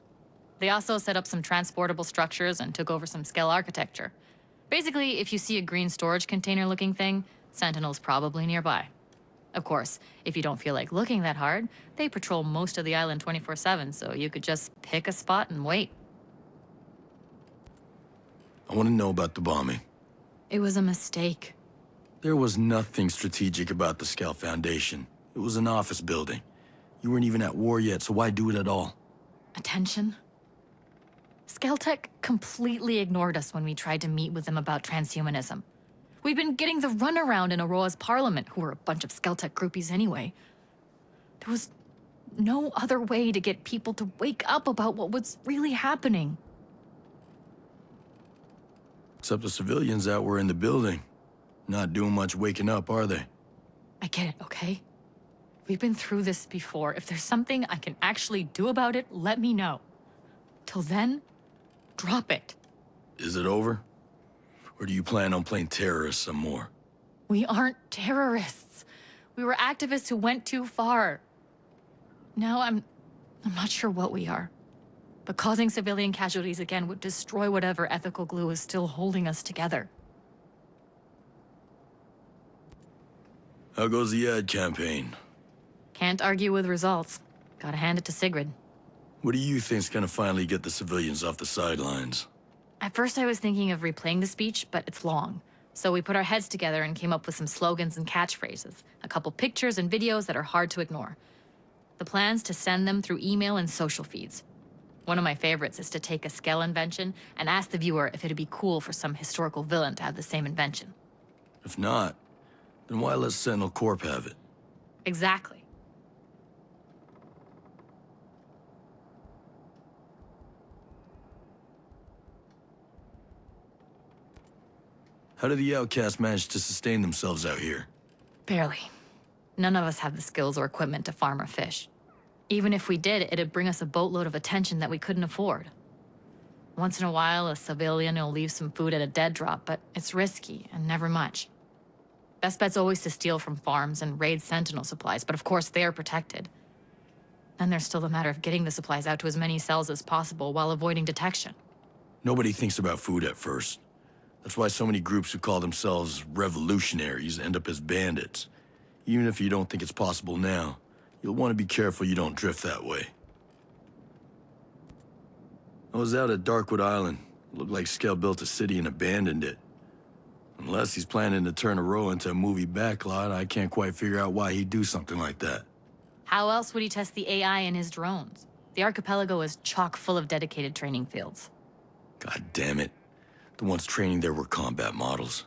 They also set up some transportable structures and took over some Skell architecture. Basically, if you see a green storage container-looking thing, Sentinel's probably nearby. Of course, if you don't feel like looking that hard, they patrol most of the island 24/7, so you could just pick a spot and wait. I want to know about the bombing. It was a mistake. There was nothing strategic about the Scout Foundation. It was an office building. You weren't even at war yet, so why do it at all? Attention? Skeltech completely ignored us when we tried to meet with them about transhumanism. We've been getting the runaround in Aurora's parliament, who were a bunch of Skeltech groupies anyway. There was no other way to get people to wake up about what was really happening. Except the civilians that were in the building. Not doing much waking up, are they? I get it, okay? We've been through this before. If there's something I can actually do about it, let me know. Till then, drop it. Is it over? Or do you plan on playing terrorists some more? We aren't terrorists. We were activists who went too far. Now I'm not sure what we are. But causing civilian casualties again would destroy whatever ethical glue is still holding us together. How goes the ad campaign? Can't argue with results. Gotta hand it to Sigrid. What do you think's gonna finally get the civilians off the sidelines? At first I was thinking of replaying the speech, but it's long. So we put our heads together and came up with some slogans and catchphrases, a couple pictures and videos that are hard to ignore. The plan's to send them through email and social feeds. One of my favorites is to take a Skell invention and ask the viewer if it'd be cool for some historical villain to have the same invention. If not, then why let Sentinel Corp have it? Exactly. How do the outcasts manage to sustain themselves out here? Barely. None of us have the skills or equipment to farm or fish. Even if we did, it'd bring us a boatload of attention that we couldn't afford. Once in a while, a civilian will leave some food at a dead drop, but it's risky and never much. Best bet's always to steal from farms and raid Sentinel supplies, but of course they're protected. Then there's still the matter of getting the supplies out to as many cells as possible while avoiding detection. Nobody thinks about food at first. That's why so many groups who call themselves revolutionaries end up as bandits. Even if you don't think it's possible now, you'll want to be careful you don't drift that way. I was out at Darkwood Island. Looked like Skell built a city and abandoned it. Unless he's planning to turn a row into a movie backlot, I can't quite figure out why he'd do something like that. How else would he test the AI in his drones? The archipelago is chock full of dedicated training fields. God damn it. The ones training there were combat models.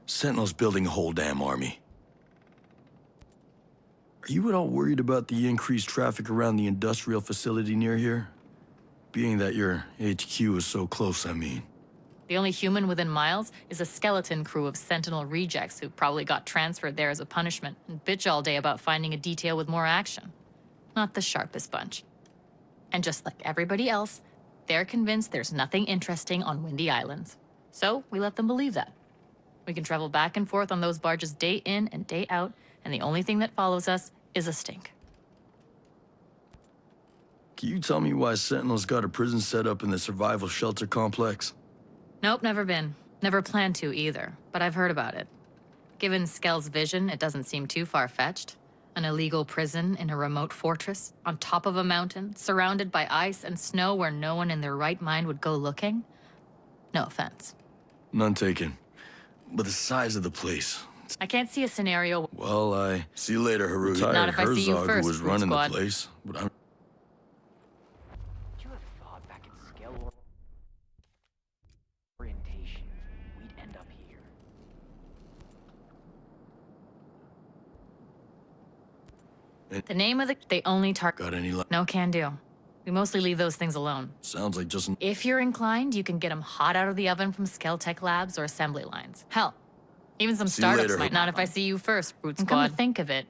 Sentinel's building a whole damn army. Are you at all worried about the increased traffic around the industrial facility near here? Being that your HQ is so close, I mean. The only human within miles is a skeleton crew of Sentinel rejects who probably got transferred there as a punishment and bitch all day about finding a detail with more action. Not the sharpest bunch. And just like everybody else, they're convinced there's nothing interesting on Windy Islands. So we let them believe that. We can travel back and forth on those barges day in and day out, and the only thing that follows us is a stink. Can you tell me why Sentinel's got a prison set up in the survival shelter complex? Nope, never been. Never planned to either, but I've heard about it. Given Skell's vision, it doesn't seem too far-fetched. An illegal prison in a remote fortress, on top of a mountain, surrounded by ice and snow where no one in their right mind would go looking? No offense. None taken. But the size of the place... I can't see a scenario... Well, I... See you later, Haru. Not if I see you Herzog, first, who was Brute running Squad. the place, but I'm... Would you have thought back in Skell orientation, we'd end up here? The name of the... They only target... Got any... No can do. We mostly leave those things alone. Sounds like just... If you're inclined, you can get them hot out of the oven from Skelltech labs or assembly lines. Hell, even some See you startups later, might not if I see you first, Brute Squad. Come to think of it,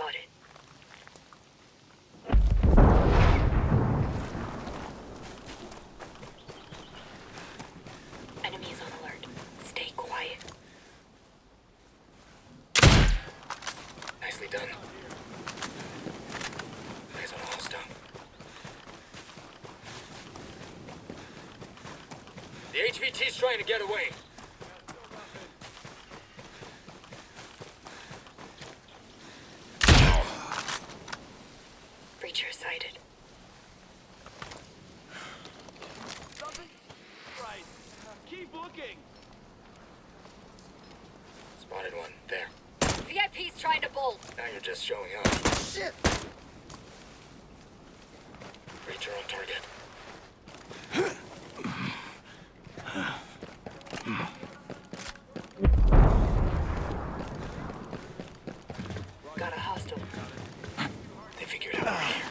spotted. Enemies on alert. Stay quiet. Nicely done. Eyes on a hostile. The HVT's trying to get away. Breacher sighted. Something? Right. Keep looking. Spotted one. There. VIP's trying to bolt. Now you're just showing up. Shit! Breacher on target. Got a hostile. They figured out we're here.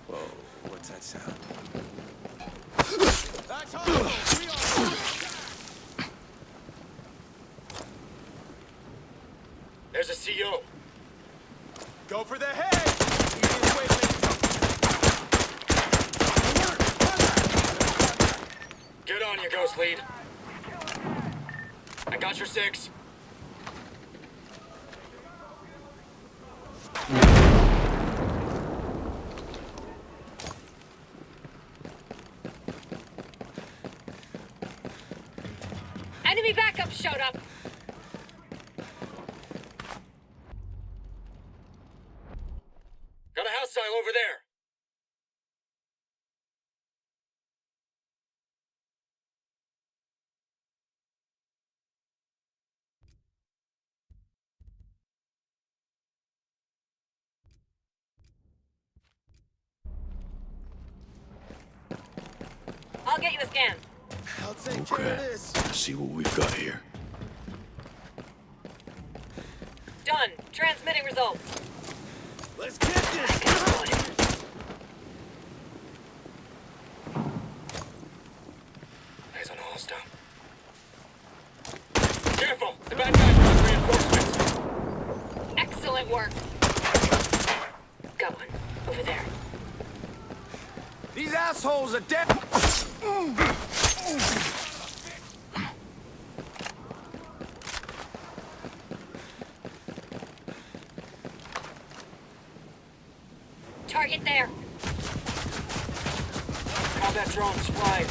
Whoa, what's that sound? That's hostile! We are... There's a CO. Go for the head! Easiest way to make... Get on, you ghost lead. I got your 6. Enemy backup showed up. Got a hostile over there. I'll get you a scan. I'll take care of this. Let's see what we've got here. Done. Transmitting results. Let's get this! Eyes on a hostile. Careful! The bad guys want reinforcements. Excellent work. Got one. Over there. These assholes are dead! Target there. Combat drones flying.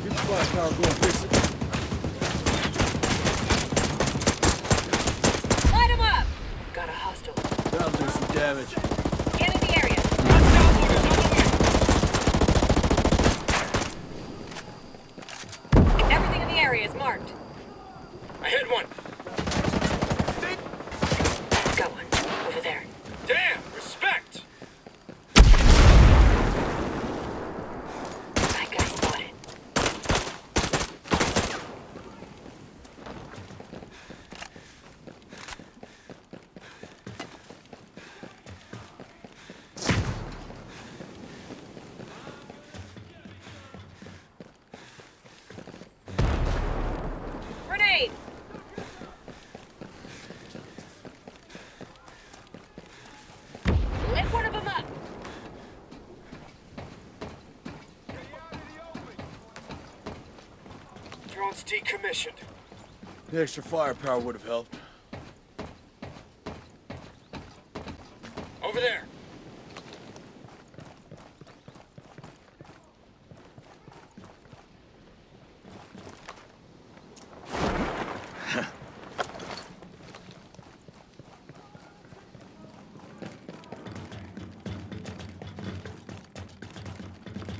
Get the firepower going, fix it. Light him up! Got a hostile. That'll do some damage. Scanning the area. Everything in the area is marked. I hit one. Got one. Over there. Damn! Respect! Bad guy spotted. Grenade! Lit one of them up. Drone's decommissioned. The extra firepower would have helped. Over there.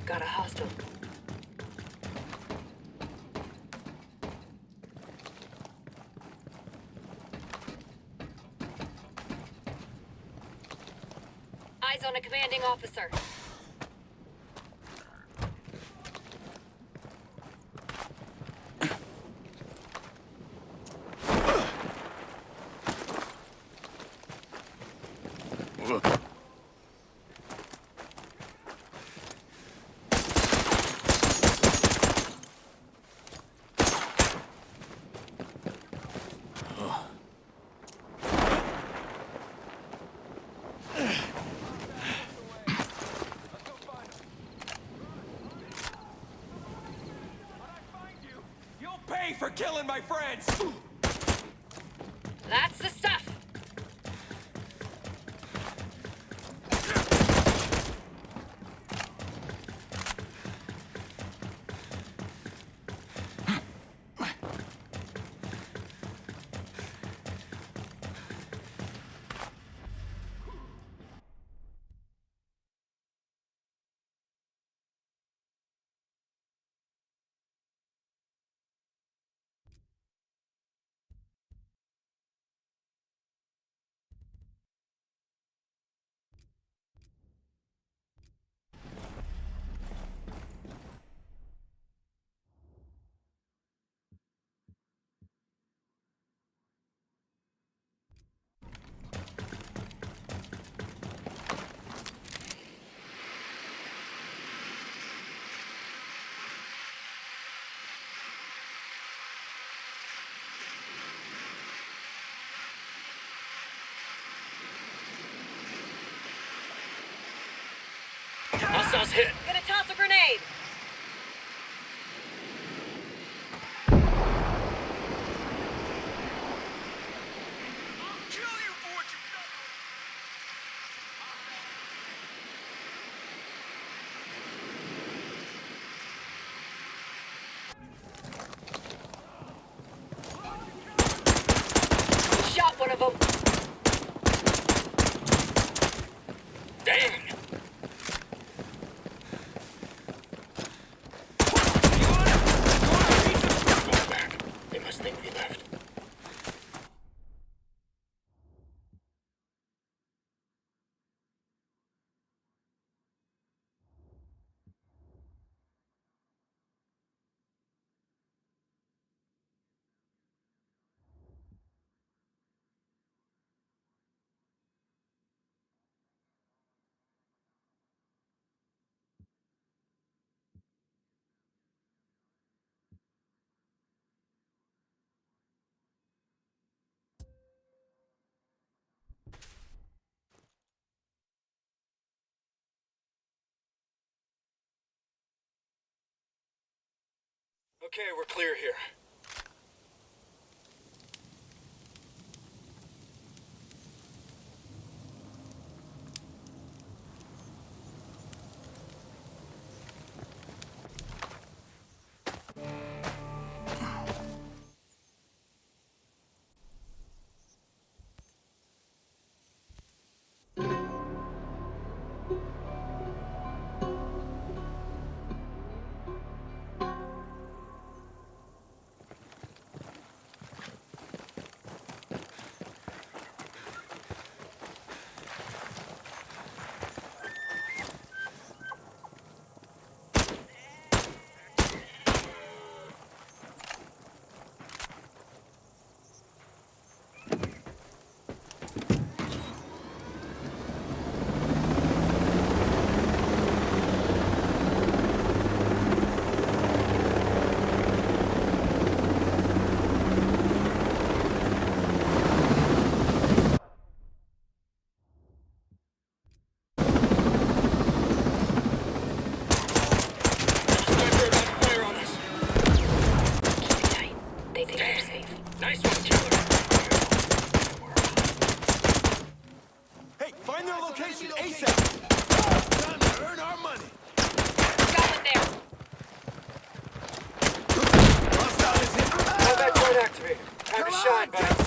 Got a hostile. Eyes on a commanding officer. killing my friends! That's the stuff! Hostiles hit. Gonna toss a grenade! Shot one of them! Dang! They must think we left. Okay, we're clear here. Nice one, killer. Hey, find their location ASAP. Time to earn our money. Got one there. Hostile is hit. Combat point activated. Have a shot, buddy.